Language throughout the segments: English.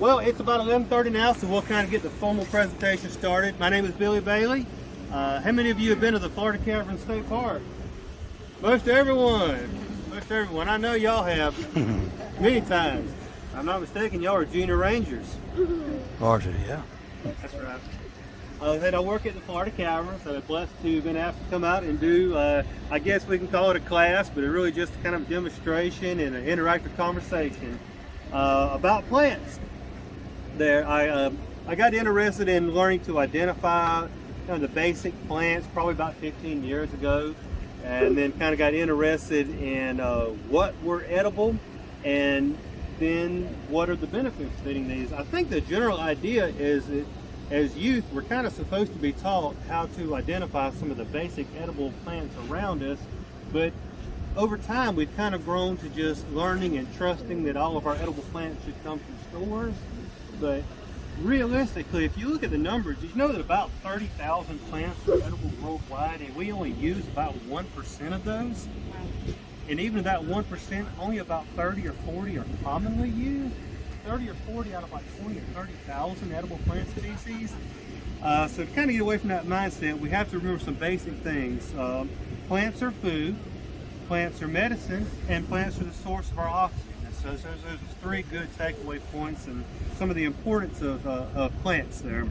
Well, it's about 11:30 now, so we'll kind of get the formal presentation started. My name is Billy Bailey. How many of you have been to the Florida Cavern State Park? Most everyone. Most everyone. I know y'all have many times. If I'm not mistaken, y'all are junior rangers. Largely, yeah. That's right. I work at the Florida Cavern, so I'm blessed to have been asked to come out and do, I guess we can call it a class, but it's really just kind of a demonstration and an interactive conversation about plants. I got interested in learning to identify kind of the basic plants probably about 15 years ago, and then kind of got interested in what were edible and then what are the benefits of eating these. I think the general idea is that as youth, we're kind of supposed to be taught how to identify some of the basic edible plants around us, but over time we've kind of grown to just learning and trusting that all of our edible plants should come from stores. But realistically, if you look at the numbers, did you know that about 30,000 plants are edible worldwide, and we only use about 1% of those? And even that 1%, only about 30 or 40 are commonly used. 30 or 40 out of like 20 or 30,000 edible plant species. So to kind of get away from that mindset, we have to remember some basic things. Plants are food, plants are medicine, and plants are the source of our oxygen. So those are three good takeaway points and some of the importance of plants there.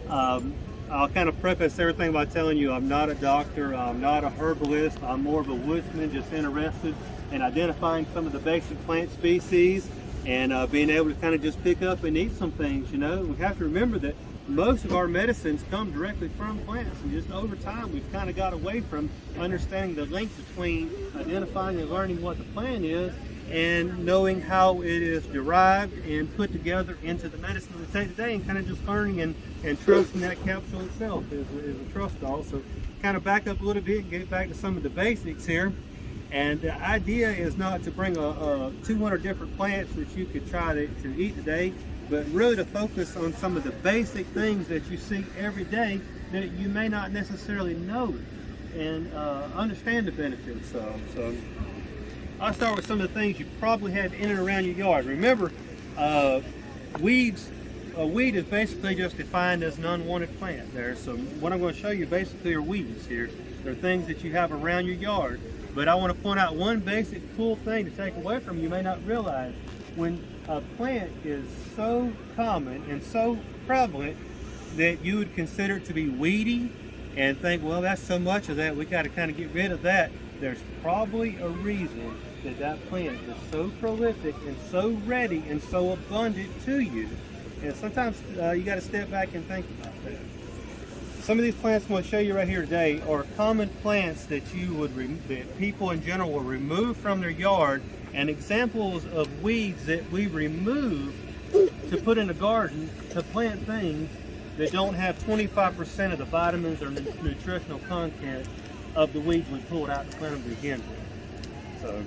I'll kind of preface everything by telling you I'm not a doctor, I'm not a herbalist, I'm more of a woodsman just interested in identifying some of the basic plant species and being able to kind of just pick up and eat some things. You know, we have to remember that most of our medicines come directly from plants, and just over time we've kind of got away from understanding the link between identifying and learning what the plant is and knowing how it is derived and put together into the medicine we take today, and kind of just learning and trusting that capsule itself is a trust all. So kind of back up a little bit and get back to some of the basics here. And the idea is not to bring 200 different plants that you could try to eat today, but really to focus on some of the basic things that you see every day that you may not necessarily know and understand the benefits of. So I'll start with some of the things you probably have in and around your yard. Remember, weeds. A weed is basically just defined as an unwanted plant there. So what I'm going to show you basically are weeds here. They're things that you have around your yard. But I want to point out one basic cool thing to take away from you may not realize. When a plant is so common and so prevalent that you would consider it to be weedy and think, well, that's so much of that, we got to kind of get rid of that. There's probably a reason that that plant is so prolific and so ready and so abundant to you. And sometimes you got to step back and think about that. Some of these plants I'm going to show you right here today are common plants that that people in general will remove from their yard, and examples of weeds that we remove to put in a garden to plant things that don't have 25% of the vitamins or nutritional content of the weeds we pulled out to plant them to begin with. So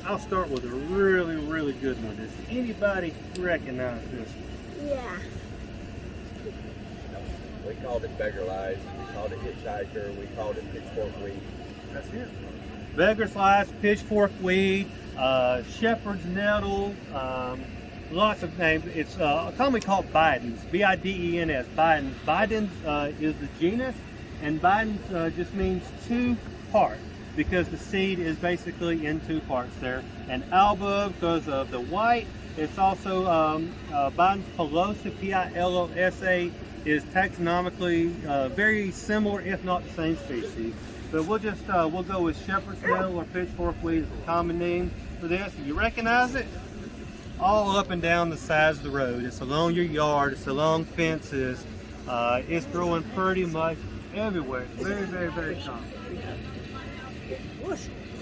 I'll start with a really, really good one. Does anybody recognize this one? Yeah. We called it beggar lice, we called it hitchhiker, we called it pitchfork weed. That's it. Beggar's lice, pitchfork weed, shepherd's nettle, lots of names. It's commonly called bidens, B-I-D-E-N-S, bidens. Bidens is the genus, and bidens just means two part, because the seed is basically in two parts there. And alba, because of the white, it's also Bidens pilosa, P-I-L-O-S-A, is taxonomically very similar, if not the same species. But we'll go with shepherd's nettle or pitchfork weed as a common name for this. You recognize it? All up and down the sides of the road. It's along your yard. It's along fences. It's growing pretty much everywhere. It's very, very, very common.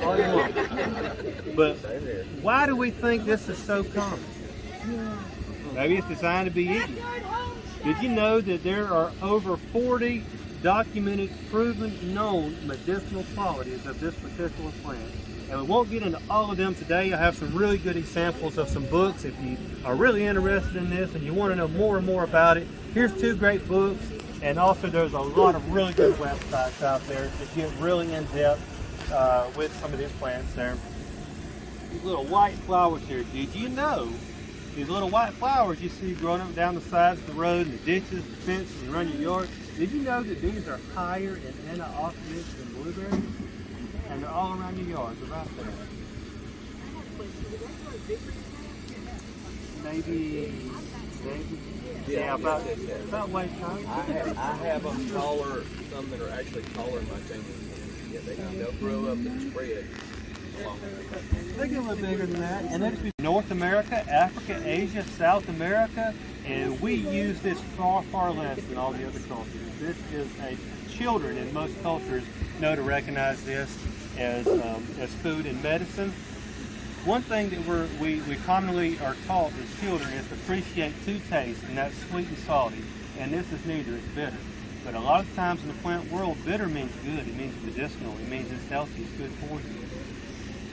All you want. But why do we think this is so common? Maybe it's designed to be eaten. Did you know that there are over 40 documented, proven, known medicinal qualities of this particular plant? And we won't get into all of them today. I have some really good examples of some books. If you are really interested in this and you want to know more and more about it, here's two great books. And also there's a lot of really good websites out there that get really in depth with some of these plants there. These little white flowers here, did you know these little white flowers you see growing up down the sides of the road and the ditches, the fences around your yard. Did you know that these are higher in antioxidants than blueberries? And they're all around your yard. They're right there. Maybe. Yeah, about waist height. I have them taller, some that are actually taller than my fingers. Yeah, they'll grow up and spread. They get a little bigger than that. And that's North America, Africa, Asia, South America, and we use this far, far less than all the other cultures. This is children in most cultures know to recognize this as food and medicine. One thing that we commonly are taught as children is to appreciate two tastes, and that's sweet and salty. And this is neither, it's bitter. But a lot of times in the plant world, bitter means good, it means medicinal, it means it's healthy, it's good for you.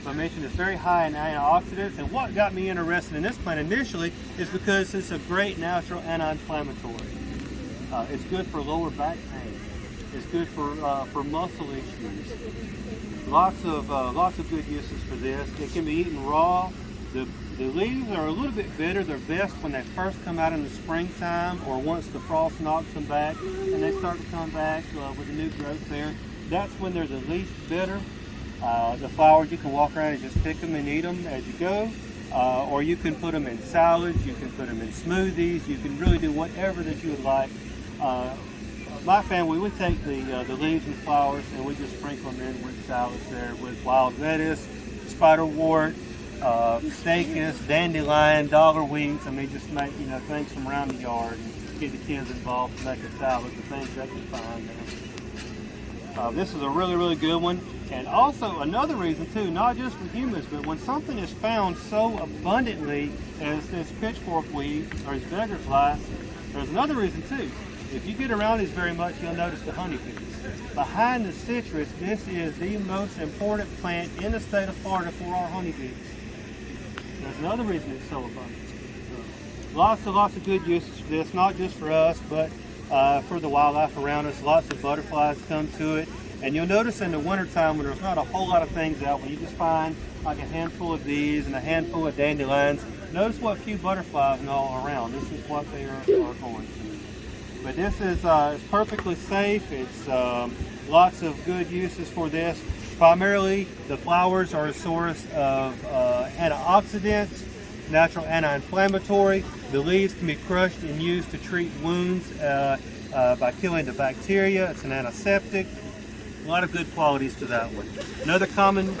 So I mentioned it's very high in antioxidants, and what got me interested in this plant initially is because it's a great natural anti-inflammatory. It's good for lower back pain. It's good for muscle issues. Lots of good uses for this. It can be eaten raw. The leaves are a little bit bitter. They're best when they first come out in the springtime or once the frost knocks them back and they start to come back with a new growth there. That's when they're the least bitter. The flowers, you can walk around and just pick them and eat them as you go. Or you can put them in salads, you can put them in smoothies, you can really do whatever that you would like. My family, we take the leaves and flowers and we just sprinkle them in with salads there with wild lettuce, spiderwort, stachys, dandelion, doggerweeds. I mean, just make things from around the yard and get the kids involved to make a salad, the things they can find there. This is a really, really good one. And also another reason too, not just for humans, but when something is found so abundantly as this pitchfork weed or as beggar's lice, there's another reason too. If you get around these very much, you'll notice the honeybees. Behind the citrus, this is the most important plant in the state of Florida for our honeybees. There's another reason it's so abundant. So, lots of good uses for this, not just for us, but for the wildlife around us. Lots of butterflies come to it. And you'll notice in the wintertime when there's not a whole lot of things out, when you just find like a handful of these and a handful of dandelions, notice what few butterflies and all around. This is what they are going to. But this is it's perfectly safe. It's lots of good uses for this. Primarily, the flowers are a source of antioxidants, natural anti-inflammatory. The leaves can be crushed and used to treat wounds by killing the bacteria. It's an antiseptic. A lot of good qualities to that one. Another common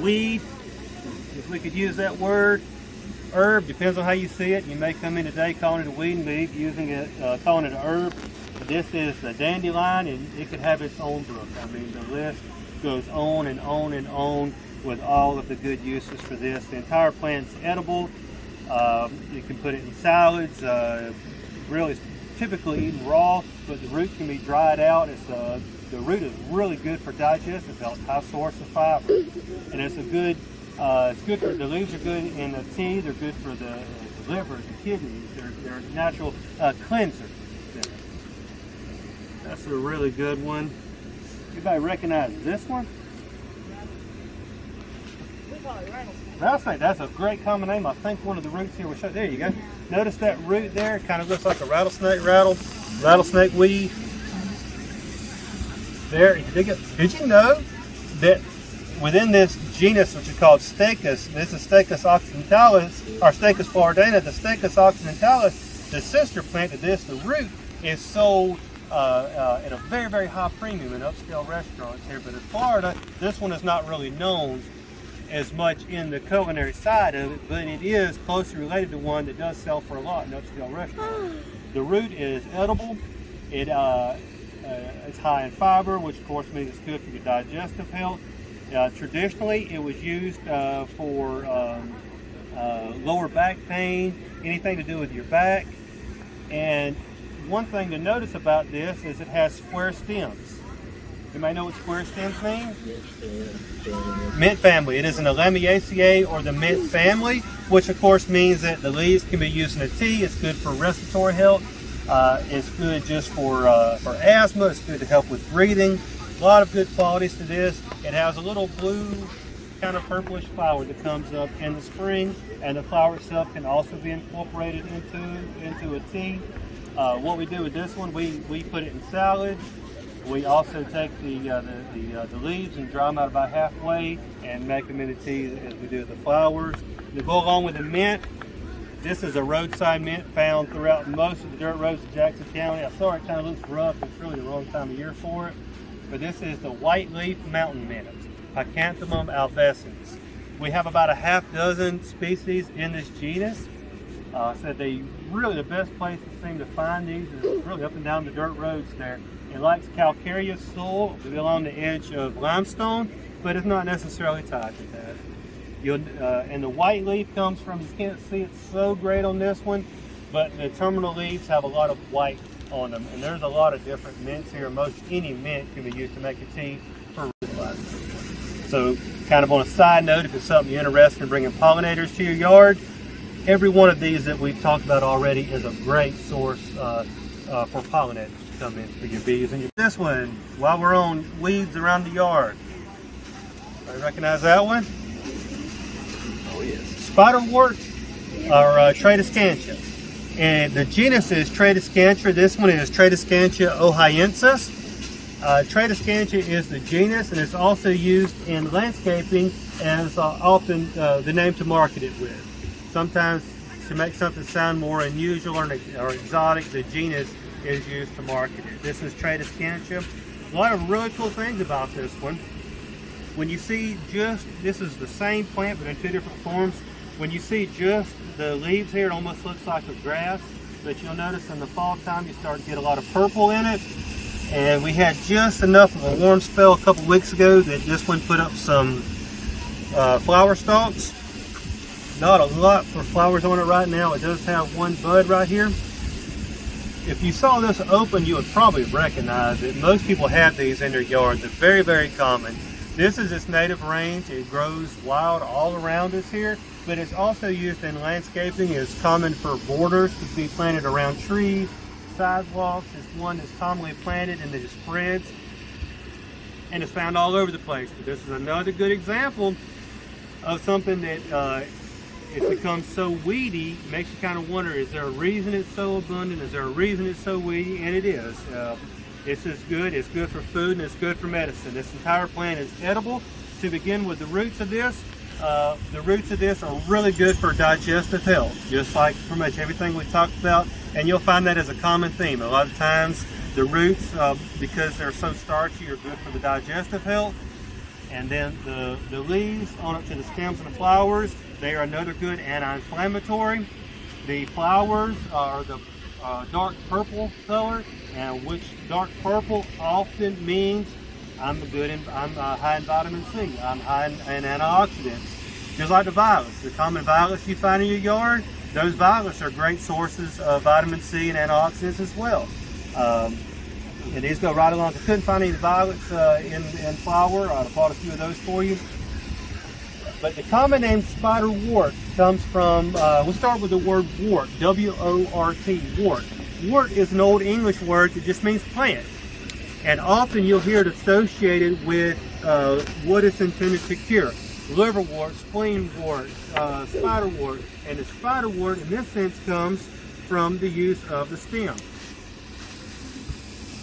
weed, if we could use that word, herb, depends on how you see it. You may come in today calling it a weed and leaf, using it, calling it a herb. This is a dandelion, and it could have its own book. I mean, the list goes on and on and on with all of the good uses for this. The entire plant's edible. You can put it in salads. Really, typically eaten raw, but the root can be dried out. The root is really good for digestive health, high source of fiber, and it's good for the leaves are good in the tea. They're good for the liver, the kidneys. They're a natural cleanser. That's a really good one. Anybody recognize this one? Rattlesnake. That's a great common name. I think one of the roots here will show. There you go. Notice that root there? It kind of looks like a rattlesnake weed. There, did you know that within this genus, which is called Stachys, this is Stachys occidentalis, or Stachys floridana, the Stachys occidentalis, the sister plant to this, the root, is sold at a very, very high premium in upscale restaurants here. But in Florida, this one is not really known as much in the culinary side of it, but it is closely related to one that does sell for a lot in upscale restaurants. The root is edible. It's high in fiber, which of course means it's good for your digestive health. Traditionally, it was used for lower back pain, anything to do with your back. And one thing to notice about this is it has square stems. You may know what square stems mean? Mint family. It is an Lamiaceae or the mint family, which of course means that the leaves can be used in a tea. It's good for respiratory health. It's good just for asthma. It's good to help with breathing. A lot of good qualities to this. It has a little blue kind of purplish flower that comes up in the spring, and the flower itself can also be incorporated into a tea. What we do with this one, we put it in salad. We also take the leaves and dry them out about halfway and make them into tea as we do the flowers. To go along with the mint, this is a roadside mint found throughout most of the dirt roads of Jackson County. I'm sorry it kind of looks rough. It's really the wrong time of year for it. But this is the white leaf mountain mint, Pacanthamum albescens. We have about a half dozen species in this genus. So the best place to seem to find these is really up and down the dirt roads there. It likes calcareous soil to be along the edge of limestone, but it's not necessarily tied to that. And the white leaf comes from, you can't see it so great on this one, but the terminal leaves have a lot of white on them. And there's a lot of different mints here. Most any mint can be used to make a tea for rootless. So kind of on a side note, if it's something you're interested in bringing pollinators to your yard, every one of these that we've talked about already is a great source for pollinators to come in for your bees. And this one, while we're on weeds around the yard, I recognize that one? Oh yes. Spiderwort or Tradescantia. And the genus is Tradescantia. This one is Tradescantia ohioensis. Tradescantia is the genus, and it's also used in landscaping as often the name to market it with. Sometimes to make something sound more unusual or exotic, the genus is used to market it. This is Tradescantia. A lot of really cool things about this one. When you see this is the same plant but in two different forms. When you see just the leaves here, it almost looks like a grass, but you'll notice in the fall time you start to get a lot of purple in it. And we had just enough of a warm spell a couple weeks ago that this one put up some flower stalks. Not a lot for flowers on it right now. It does have one bud right here. If you saw this open, you would probably recognize it. Most people have these in their yards. They're very, very common. This is its native range. It grows wild all around us here, but it's also used in landscaping. It's common for borders to be planted around trees, sidewalks. It's one that's commonly planted and that it spreads, and it's found all over the place. But this is another good example of something that it becomes so weedy, makes you kind of wonder, is there a reason it's so abundant? Is there a reason it's so weedy? And it is. It's good. It's good for food and it's good for medicine. This entire plant is edible. To begin with, the roots of this are really good for digestive health, just like pretty much everything we talked about. And you'll find that as a common theme. A lot of times the roots, because they're so starchy, are good for the digestive health. And then the leaves on up to the stems and the flowers, they are another good anti-inflammatory. The flowers are the dark purple color, and which dark purple often means I'm high in vitamin C. I'm high in antioxidants. Just like the violets, the common violets you find in your yard, those violets are great sources of vitamin C and antioxidants as well. And these go right along. I couldn't find any violets in flower. I'd have bought a few of those for you. But the common name spiderwort comes from, we'll start with the word wort, W-O-R-T, wort. Wort is an old English word that just means plant. And often you'll hear it associated with what it's intended to cure. Liverwort, spleenwort, spiderwort. And the spiderwort in this sense comes from the use of the stem.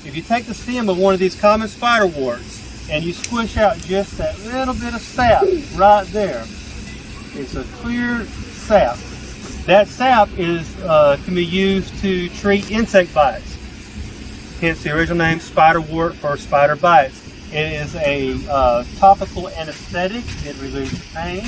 If you take the stem of one of these common spiderworts and you squish out just that little bit of sap right there, it's a clear sap. That sap can be used to treat insect bites. Hence the original name spiderwort for spider bites. It is a topical anesthetic. It relieves pain.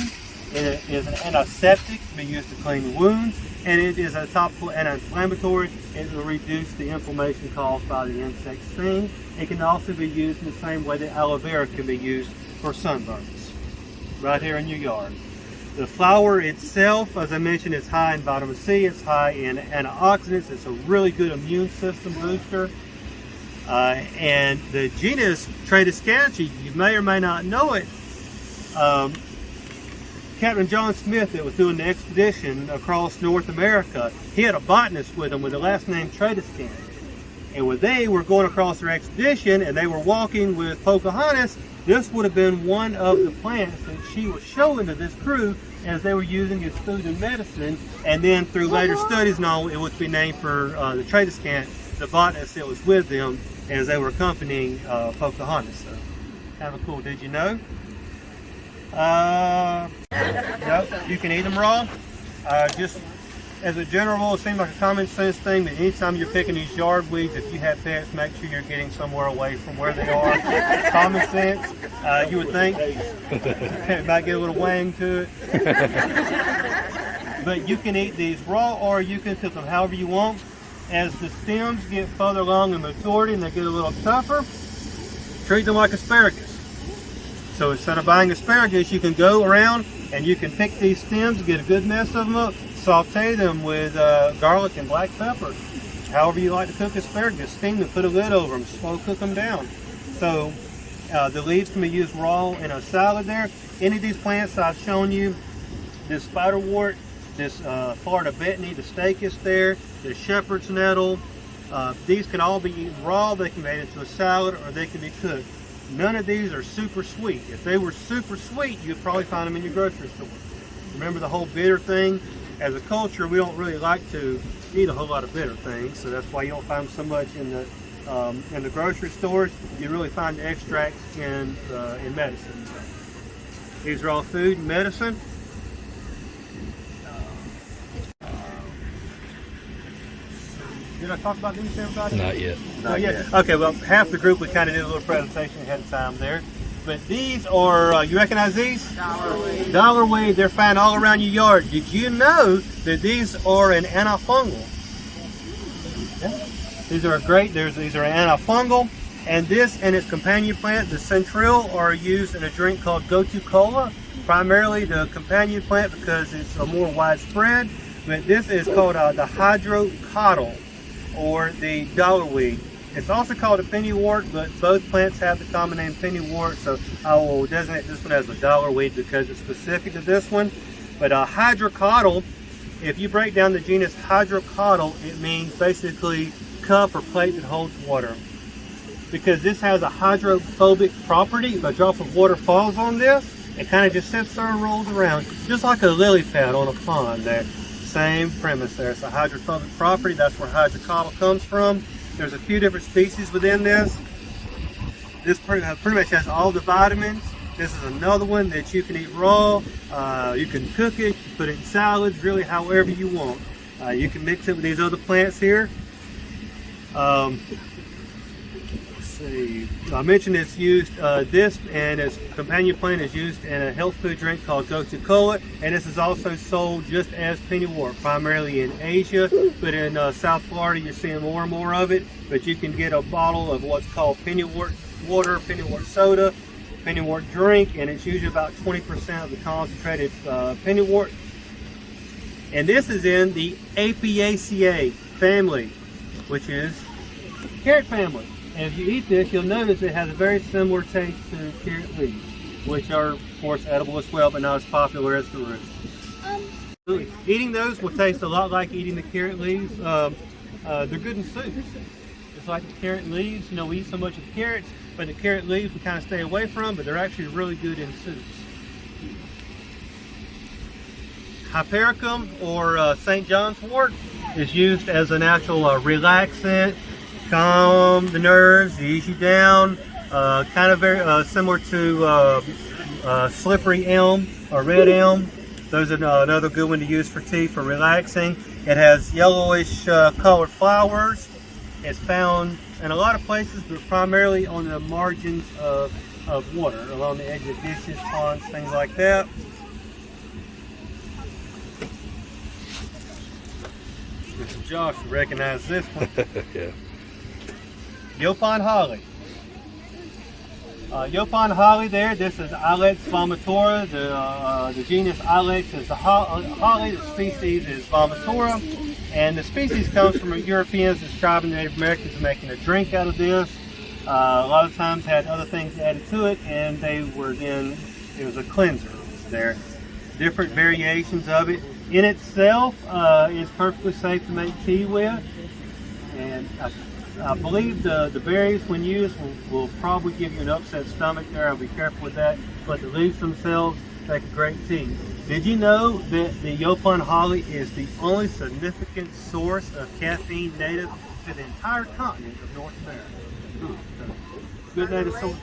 It is an antiseptic to be used to clean wounds. And it is a topical anti-inflammatory. It will reduce the inflammation caused by the insect sting. It can also be used in the same way that aloe vera can be used for sunburns, right here in your yard. The flower itself, as I mentioned, is high in vitamin C. It's high in antioxidants. It's a really good immune system booster. And the genus Tradescantia, you may or may not know it. Captain John Smith, that was doing the expedition across North America, he had a botanist with him with the last name Tradescantia. And when they were going across their expedition and they were walking with Pocahontas, this would have been one of the plants that she was showing to this crew as they were using as food and medicine. And then through later studies and all, it would be named for the tradescant, the botanist that was with them as they were accompanying Pocahontas. So, kind of cool. Did you know? No, you can eat them raw. Just as a general rule, it seems like a common sense thing that anytime you're picking these yard weeds, if you have pets, make sure you're getting somewhere away from where they are. Common sense, you would think. It might get a little wang to it. But you can eat these raw or you can cook them however you want. As the stems get further along in maturity and they get a little tougher, treat them like asparagus. So instead of buying asparagus, you can go around and you can pick these stems, get a good mess of them up, saute them with garlic and black pepper. However you like to cook asparagus, steam them, put a lid over them, slow cook them down. So the leaves can be used raw in a salad there. Any of these plants I've shown you, this spiderwort, this Florida betony, the stachys there, the shepherd's nettle, these can all be eaten raw. They can be made into a salad or they can be cooked. None of these are super sweet. If they were super sweet, you'd probably find them in your grocery store. Remember the whole bitter thing? As a culture, we don't really like to eat a whole lot of bitter things, so that's why you don't find so much in the grocery stores. You really find the extracts in medicine. These are all food and medicine. Did I talk about these to everybody? Not yet. Not yet. Okay, well, half the group we kind of did a little presentation ahead of time there. But these are, you recognize these? Dollarweed. Dollarweed, they're found all around your yard. Did you know that these are an antifungal? Yeah. These are great, these are an antifungal. And this and its companion plant, the centril, are used in a drink called Gotu Cola. Primarily the companion plant because it's more widespread. But this is called the hydrocotyle, or the dollarweed. It's also called a pennywort, but both plants have the common name pennywort, so I will designate this one as a dollarweed because it's specific to this one. But hydrocotyle, if you break down the genus hydrocotyle, it means basically cup or plate that holds water. Because this has a hydrophobic property, if a drop of water falls on this, it kind of just sits there and rolls around, just like a lily pad on a pond there. Same premise there. It's a hydrophobic property. That's where hydrocotyle comes from. There's a few different species within this. This pretty much has all the vitamins. This is another one that you can eat raw. You can cook it, put it in salads, really however you want. You can mix it with these other plants here. Let's see. I mentioned it's used, this and its companion plant is used in a health food drink called Gotu Cola, and this is also sold just as pennywort, primarily in Asia, but in South Florida you're seeing more and more of it. But you can get a bottle of what's called pennywort water, pennywort soda, pennywort drink, and it's usually about 20% of the concentrated pennywort. And this is in the Apiaceae family, which is carrot family. And if you eat this, you'll notice it has a very similar taste to carrot leaves, which are, of course, edible as well, but not as popular as the root. Eating those will taste a lot like eating the carrot leaves. They're good in soups. It's like the carrot leaves. You know, we eat so much of the carrots, but the carrot leaves we kind of stay away from, but they're actually really good in soups. Hypericum, or St. John's wort, is used as a natural relaxant. Calm the nerves, ease you down, kind of very similar to slippery elm or red elm. Those are another good one to use for tea for relaxing. It has yellowish colored flowers. It's found in a lot of places, but primarily on the margins of water, along the edge of dishes, ponds, things like that. Mr. Josh will recognize this one. Yeah. Yaupon holly. Yaupon holly there, this is Ilex vomitora. The genus Ilex is the holly, the species is vomitora. And the species comes from Europeans describing the Native Americans making a drink out of this. A lot of times had other things added to it, and they were then, it was a cleanser there. Different variations of it. In itself, it's perfectly safe to make tea with. And I believe the berries, when used, will probably give you an upset stomach there. I'll be careful with that. But the leaves themselves make a great tea. Did you know that the Yaupon holly is the only significant source of caffeine native to the entire continent of North America? Good native source.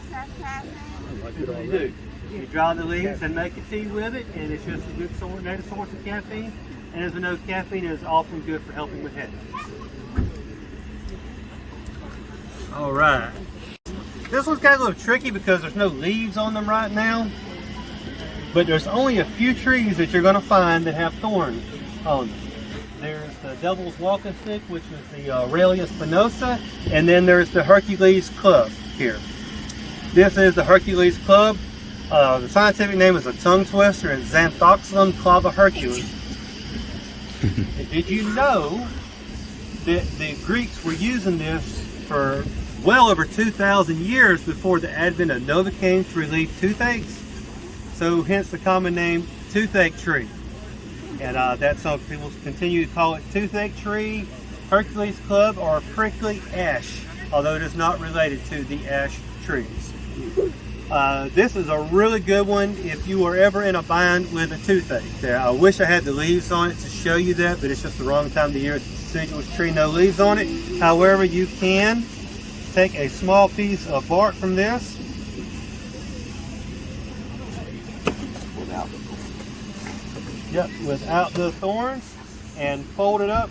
You do. You dry the leaves and make a tea with it, and it's just a good native source of caffeine. And as we know, caffeine is often good for helping with headaches. All right. This one's got a little tricky because there's no leaves on them right now. But there's only a few trees that you're going to find that have thorns on them. There's the Devil's Walking Stick, which is the Aurelia spinosa, and then there's the Hercules Club here. This is the Hercules Club. The scientific name is a tongue twister, and Xanthoxylum clavihercules. Did you know that the Greeks were using this for well over 2,000 years before the advent of Novocaine to relieve toothaches? So hence the common name toothache tree. And that's how people continue to call it toothache tree, Hercules Club, or prickly ash, although it is not related to the ash trees. This is a really good one if you are ever in a bind with a toothache. I wish I had the leaves on it to show you that, but it's just the wrong time of the year. It's a deciduous tree, no leaves on it. However, you can take a small piece of bark from this. Without the thorns, and fold it up,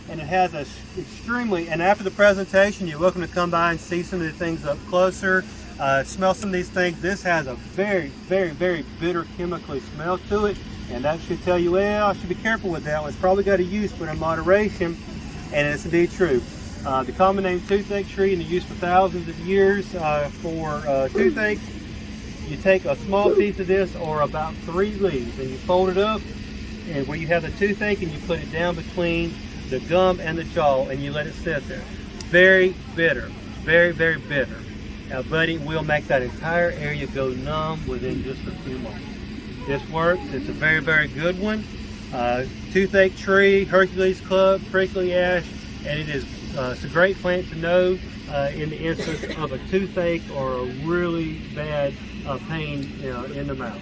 and it has a extremely, and after the presentation you're welcome to come by and see some of the things up closer, smell some of these things. This has a very, very, very bitter chemically smell to it, and that should tell you, well, I should be careful with that one. It's probably got a use, but in moderation, and it's indeed true. The common name toothache tree, and used for thousands of years for toothaches. You take a small piece of this, or about 3 leaves, and you fold it up, and where you have the toothache, and you put it down between the gum and the jaw, and you let it sit there. Very bitter, very, very bitter. But it will make that entire area go numb within just a few moments. This works. It's a very, very good one. Toothache tree, Hercules Club, prickly ash, and it is it's a great plant to know in the instance of a toothache or a really bad pain in the mouth.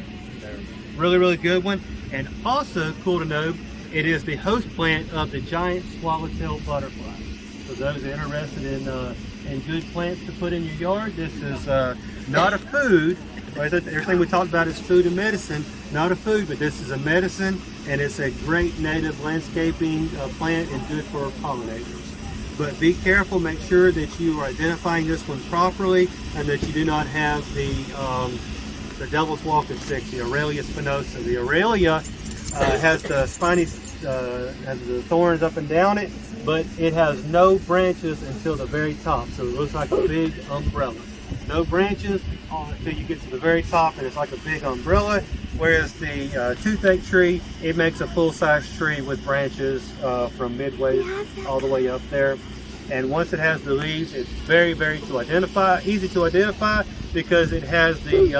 Really, really good one. And also cool to know, it is the host plant of the giant swallowtail butterfly. For those interested in good plants to put in your yard, this is not a food. Everything we talked about is food and medicine, not a food, but this is a medicine, and it's a great native landscaping plant and good for pollinators. But be careful, make sure that you are identifying this one properly and that you do not have the Devil's Walking Stick, the Aurelia spinosa. The Aurelia has the spiny, has the thorns up and down it, but it has no branches until the very top. So it looks like a big umbrella. No branches until you get to the very top, and it's like a big umbrella. Whereas the toothache tree, it makes a full-size tree with branches from midway all the way up there. And once it has the leaves, it's very, very easy to identify because it has the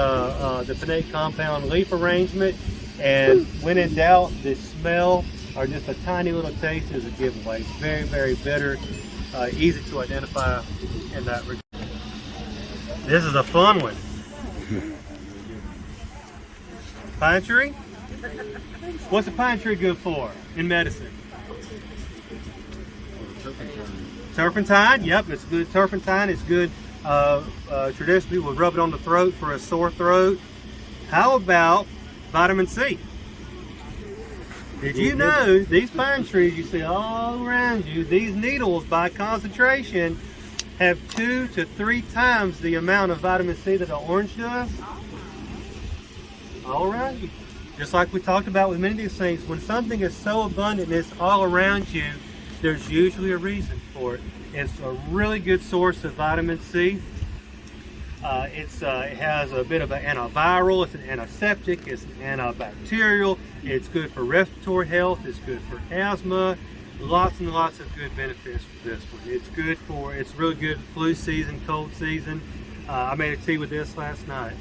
pinnate compound leaf arrangement. And when in doubt, the smell or just a tiny little taste is a giveaway. It's very, very bitter, easy to identify in that regard. This is a fun one. Pine tree? What's a pine tree good for in medicine? Turpentine, yep, it's good turpentine. It's good, traditionally we'll rub it on the throat for a sore throat. How about vitamin C? Did you know these pine trees you see all around you, these needles by concentration have 2 to 3 times the amount of vitamin C that an orange does? All around you. Just like we talked about with many of these things, when something is so abundant and it's all around you, there's usually a reason for it. It's a really good source of vitamin C. It has a bit of an antiviral, it's an antiseptic, it's an antibacterial, it's good for respiratory health, it's good for asthma, lots and lots of good benefits for this one. It's really good flu season, cold season. I made a tea with this last night.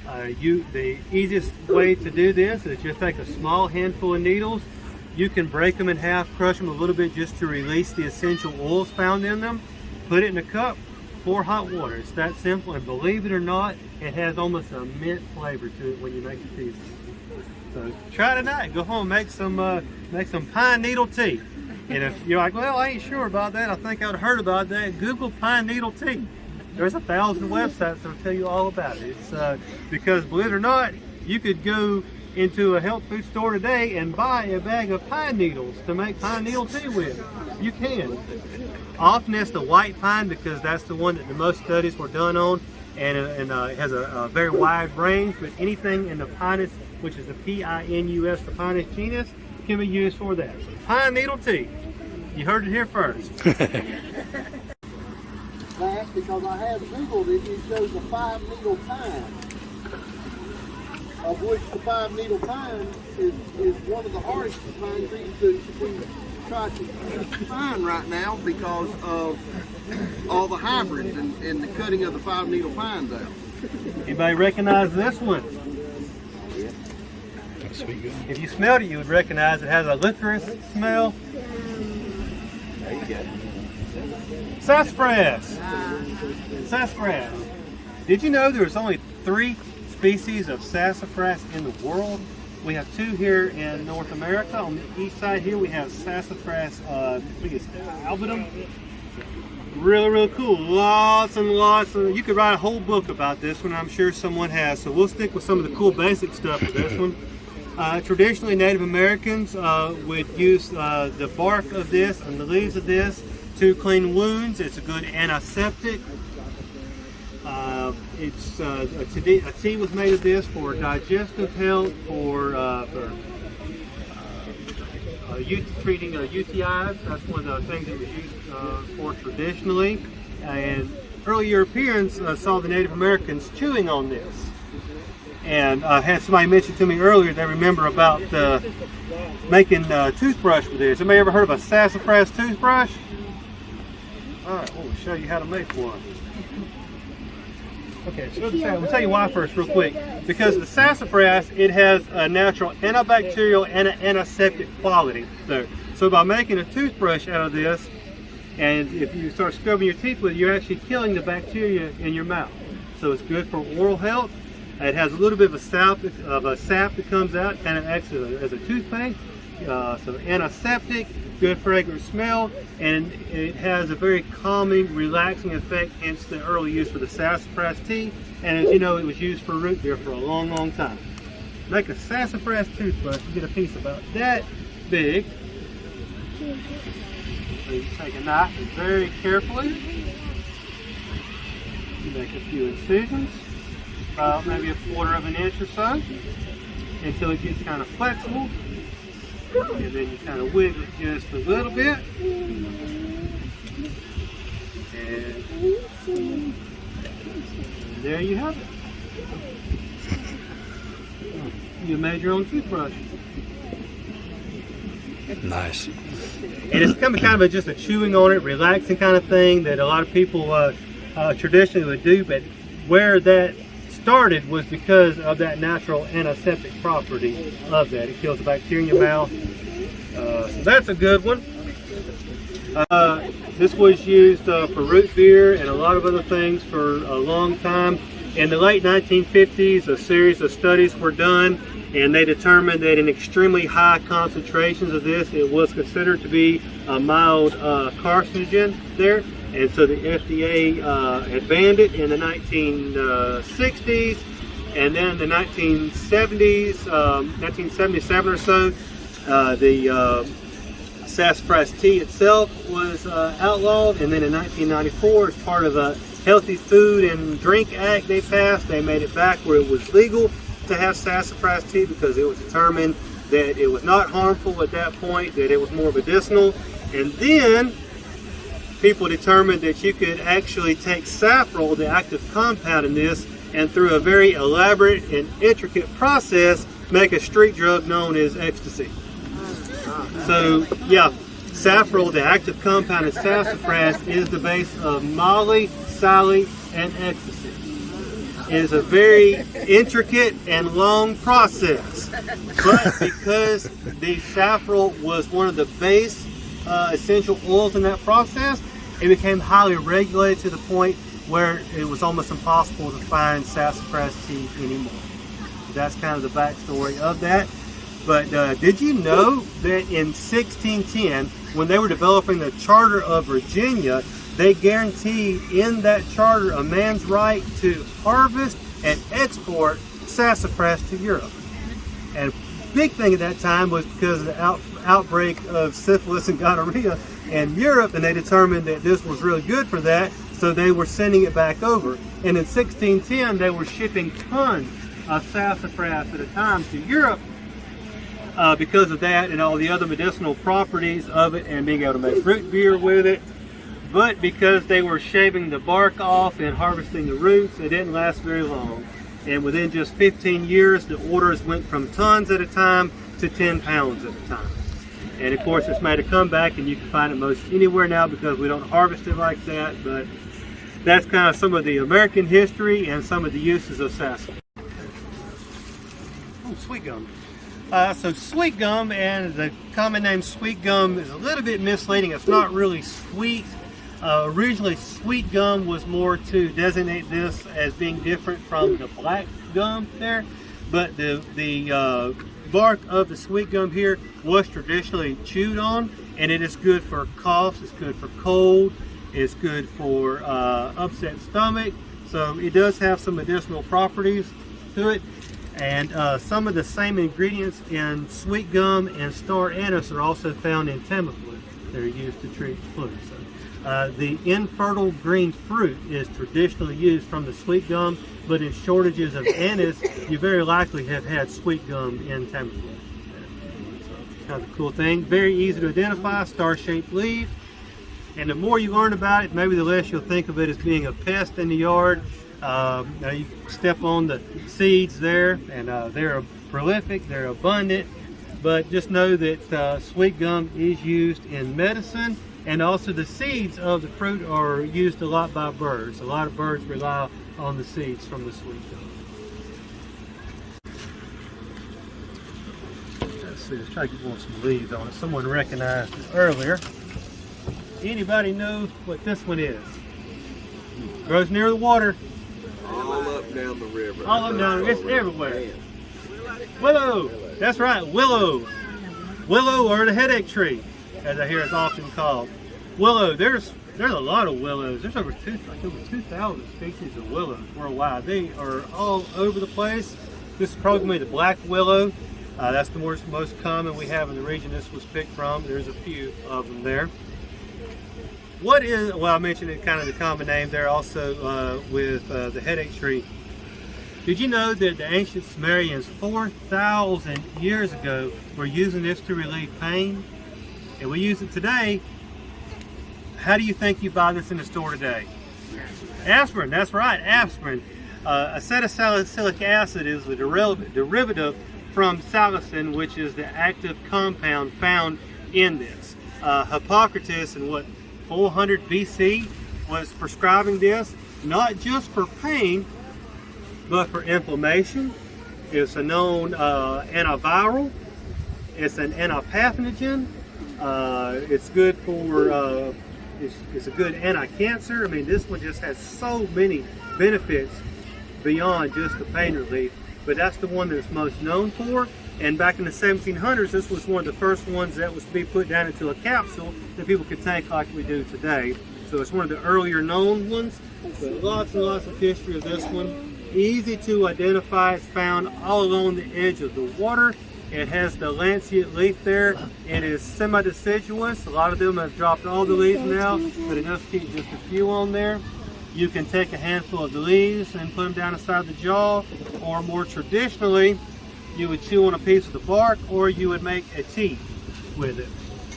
The easiest way to do this is just take a small handful of needles. You can break them in half, crush them a little bit just to release the essential oils found in them. put it in a cup, pour hot water. It's that simple, and believe it or not, it has almost a mint flavor to it when you make the tea. So try it tonight. Go home, make some pine needle tea. And if you're like, well, I ain't sure about that, I think I'd heard about that, Google pine needle tea. There's 1,000 websites that'll tell you all about it. It's because, believe it or not, you could go into a health food store today and buy a bag of pine needles to make pine needle tea with. You can. Often it's the white pine because that's the one that the most studies were done on, and it has a very wide range, but anything in the Pinus, which is the P-I-N-U-S, the Pinus genus, can be used for that. So pine needle tea. You heard it here first. That's because I have Googled it. It shows a 5-needle pine, of which the 5-needle pine is one of the hardest pine trees to try to find right now because of all the hybrids and the cutting of the 5-needle pines out. Anybody recognize this one? If you smelled it, you would recognize it has a licorice smell. There you go. Sassafras. Sassafras. Did you know there's only 3 species of sassafras in the world? We have 2 here in North America. On the east side here, we have sassafras, I think it's albinum. Really, really cool. Lots and lots of, you could write a whole book about this one. I'm sure someone has. So we'll stick with some of the cool basic stuff with this one. Traditionally, Native Americans would use the bark of this and the leaves of this to clean wounds. It's a good antiseptic. A tea was made of this for digestive health, for treating UTIs. That's one of the things it was used for traditionally. And early Europeans saw the Native Americans chewing on this. And I had somebody mention to me earlier, they remember about making toothbrush with this. Anybody ever heard of a sassafras toothbrush? All right, we'll show you how to make one. Okay, so we'll tell you why first real quick. Because the sassafras, it has a natural antibacterial and an antiseptic quality there. So by making a toothbrush out of this, and if you start scrubbing your teeth with it, you're actually killing the bacteria in your mouth. So it's good for oral health. It has a little bit of a sap that comes out, kind of acts as a toothpaste. So antiseptic, good fragrant smell, and it has a very calming, relaxing effect, hence the early use for the sassafras tea. And as you know, it was used for root beer for a long, long time. Make a sassafras toothbrush, you get a piece about that big. So you take a knife and very carefully, you make a few incisions, about maybe 1/4 of an inch or so, until it gets kind of flexible. And then you kind of wiggle it just a little bit. And there you have it. You made your own toothbrush. Nice. And it's kind of just a chewing on it, relaxing kind of thing that a lot of people traditionally would do, but where that started was because of that natural antiseptic property of that. It kills the bacteria in your mouth. So that's a good one. This was used for root beer and a lot of other things for a long time. In the late 1950s, a series of studies were done, and they determined that in extremely high concentrations of this, it was considered to be a mild carcinogen there. And so the FDA had banned it in the 1960s, and then in the 1970s, 1977 or so, the sassafras tea itself was outlawed. And then in 1994, as part of a Healthy Food and Drink Act they passed, they made it back where it was legal to have sassafras tea because it was determined that it was not harmful at that point, that it was more medicinal. And then people determined that you could actually take saffron, the active compound in this, and through a very elaborate and intricate process, make a street drug known as ecstasy. So, yeah, saffron, the active compound in sassafras, is the base of Molly, Sally, and ecstasy. It is a very intricate and long process, but because the saffron was one of the base essential oils in that process, it became highly regulated to the point where it was almost impossible to find sassafras seed anymore. That's kind of the backstory of that. But did you know that in 1610, when they were developing the Charter of Virginia, they guaranteed in that charter a man's right to harvest and export sassafras to Europe? And a big thing at that time was because of the outbreak of syphilis and gonorrhea in Europe, and they determined that this was really good for that, so they were sending it back over. And in 1610, they were shipping tons of sassafras at a time to Europe because of that and all the other medicinal properties of it and being able to make root beer with it. But because they were shaving the bark off and harvesting the roots, it didn't last very long. And within just 15 years, the orders went from tons at a time to 10 pounds at a time. And of course, it's made a comeback, and you can find it most anywhere now because we don't harvest it like that. But that's kind of some of the American history and some of the uses of sassafras. Oh, sweet gum. So sweet gum, and the common name sweet gum is a little bit misleading. It's not really sweet. Originally, sweet gum was more to designate this as being different from the black gum there. But the bark of the sweet gum here was traditionally chewed on, and it is good for coughs, it's good for cold, it's good for upset stomach. So it does have some medicinal properties to it. And some of the same ingredients in sweet gum and star anise are also found in Tamiflu. They're used to treat flu. So, the infertile green fruit is traditionally used from the sweet gum, but in shortages of anise, you very likely have had sweet gum in Tamiflu. So, kind of a cool thing. Very easy to identify, star-shaped leaf. And the more you learn about it, maybe the less you'll think of it as being a pest in the yard. You step on the seeds there, and they're prolific, they're abundant, but just know that sweet gum is used in medicine, and also the seeds of the fruit are used a lot by birds. A lot of birds rely on the seeds from the sweet gum. Let's see, let's try to get some leaves on it. Someone recognized it earlier. Anybody know what this one is? Grows near the water. All up down the river. All up down, it's everywhere. Willow, that's right, willow. Willow, or the headache tree, as I hear it's often called. Willow, there's a lot of willows. There's over 2,000 species of willows worldwide. They are all over the place. This is probably the black willow. That's the most common we have in the region this was picked from. There's a few of them there. What is, well, I mentioned it kind of the common name there also with the headache tree. Did you know that the ancient Sumerians 4,000 years ago were using this to relieve pain? And we use it today. How do you think you buy this in the store today? Aspirin, that's right, aspirin. Acetylsalicylic acid is the derivative from salicin, which is the active compound found in this. Hippocrates in 400 BC was prescribing this, not just for pain, but for inflammation. It's a known antiviral. It's an antipathogen. It's good for, it's a good anti-cancer. I mean, this one just has so many benefits beyond just the pain relief, but that's the one that it's most known for. And back in the 1700s, this was one of the first ones that was to be put down into a capsule that people could take like we do today. So it's one of the earlier known ones, but lots and lots of history of this one. Easy to identify. It's found all along the edge of the water. It has the lanceolate leaf there. It is semi-deciduous. A lot of them have dropped all the leaves now, but it does keep just a few on there. You can take a handful of the leaves and put them down inside the jaw, or more traditionally, you would chew on a piece of the bark, or you would make a tea with it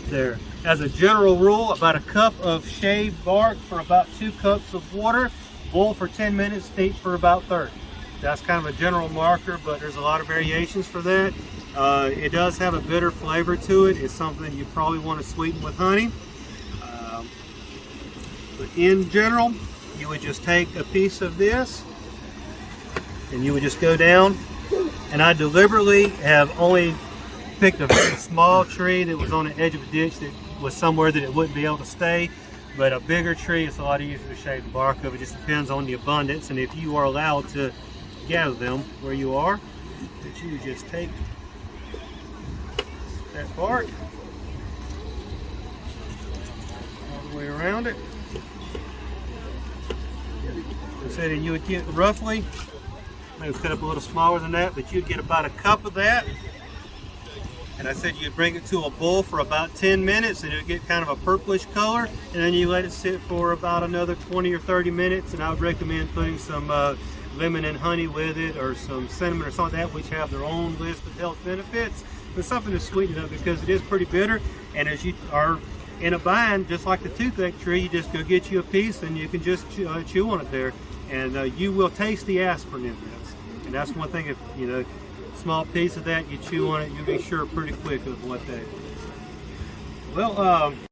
there. As a general rule, about a cup of shaved bark for about 2 cups of water, boil for 10 minutes, steep for about 30. That's kind of a general marker, but there's a lot of variations for that. It does have a bitter flavor to it. It's something you probably want to sweeten with honey. But in general, you would just take a piece of this and you would just go down. And I deliberately have only picked a very small tree that was on the edge of a ditch that was somewhere that it wouldn't be able to stay. But a bigger tree, it's a lot easier to shave the bark of. It just depends on the abundance, and if you are allowed to gather them where you are, that you just take that bark all the way around it. I said, and you would get roughly, maybe cut up a little smaller than that, but you'd get about a cup of that. And I said you'd bring it to a boil for about 10 minutes and it would get kind of a purplish color, and then you let it sit for about another 20 or 30 minutes, and I would recommend putting some lemon and honey with it, or some cinnamon or something like that, which have their own list of health benefits, but something to sweeten it up because it is pretty bitter. And as you are in a bind, just like the toothache tree, you just go get you a piece and you can just chew on it there, and you will taste the aspirin in this. And that's one thing, if you know, small piece of that, you chew on it, you'll be sure pretty quick of what that is. Well,